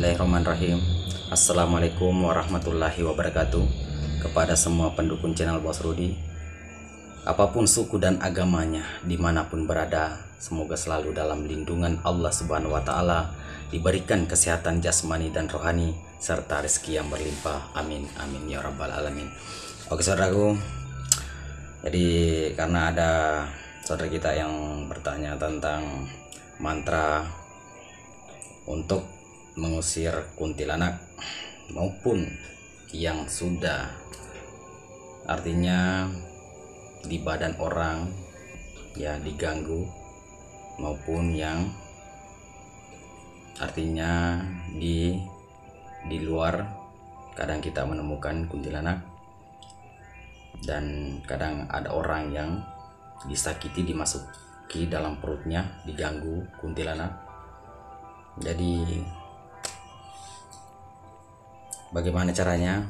Bismillahirrahmanirrahim. Assalamualaikum warahmatullahi wabarakatuh. Kepada semua pendukung channel Bos Rudi, apapun suku dan agamanya, dimanapun berada, semoga selalu dalam lindungan Allah Subhanahu wa Ta'ala, diberikan kesehatan jasmani dan rohani, serta rezeki yang berlimpah. Amin amin ya rabbal alamin. Oke saudaraku, jadi karena ada saudara kita yang bertanya tentang mantra untuk mengusir kuntilanak maupun yang sudah, artinya di badan orang ya diganggu, maupun yang artinya di luar kadang kita menemukan kuntilanak, dan kadang ada orang yang disakiti, dimasuki dalam perutnya, diganggu kuntilanak. Jadi bagaimana caranya?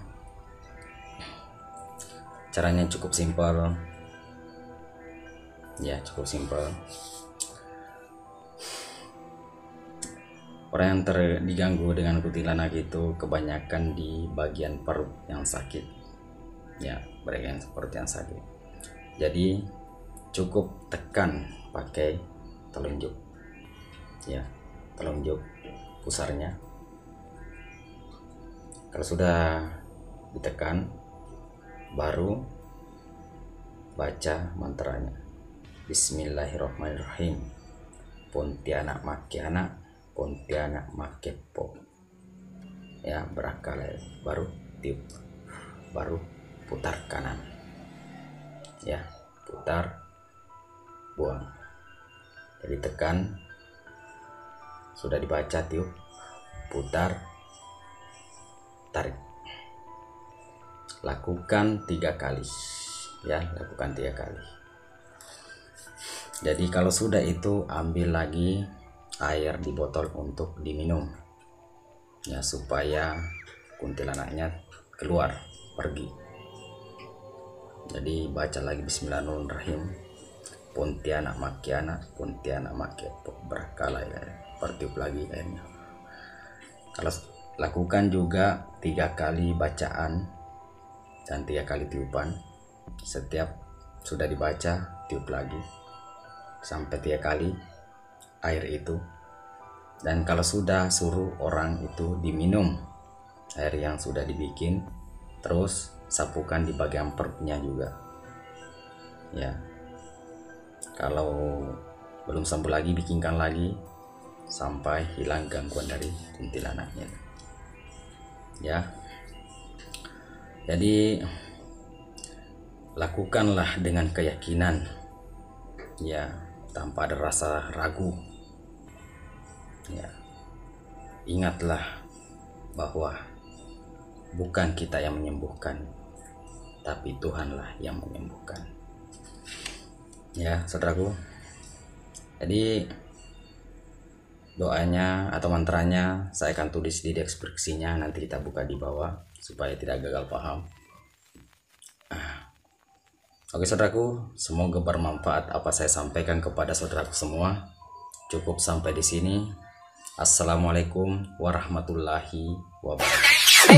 Caranya cukup simpel. Ya, cukup simpel. Orang yang diganggu dengan kuntilanak itu kebanyakan di bagian perut yang sakit. Ya, bagian perut yang sakit. Jadi cukup tekan pakai telunjuk. Ya, telunjuk pusarnya. Kalau sudah ditekan, baru baca mantranya. Bismillahirrahmanirrahim. Pontianak makianak, Pontianak makepo. Ya, berakal. Baru tiup, baru putar kanan. Ya, putar, buang. Jadi tekan, sudah dibaca, tiup, putar, tarik. Lakukan 3 kali. Ya, lakukan 3 kali. Jadi kalau sudah itu, ambil lagi air di botol untuk diminum. Ya, supaya kuntilanaknya keluar, pergi. Jadi baca lagi Bismillahirrahmanirrahim. Pontianak makianak, Pontianak makepo. Berkala ya. Pertiup lagi airnya. Kalau lakukan juga 3 kali bacaan dan 3 kali tiupan. Setiap sudah dibaca, tiup lagi sampai 3 kali air itu. Dan kalau sudah, suruh orang itu diminum air yang sudah dibikin, terus sapukan di bagian perutnya juga. Ya, kalau belum sembuh lagi, bikinkan lagi sampai hilang gangguan dari kuntilanaknya. Ya, jadi lakukanlah dengan keyakinan, ya, tanpa ada rasa ragu. Ya, ingatlah bahwa bukan kita yang menyembuhkan, tapi Tuhanlah yang menyembuhkan. Ya, saudaraku, jadi doanya atau mantranya saya akan tulis di deskripsinya, nanti kita buka di bawah supaya tidak gagal paham. Oke saudaraku, semoga bermanfaat apa saya sampaikan kepada saudaraku semua. Cukup sampai di sini. Assalamualaikum warahmatullahi wabarakatuh.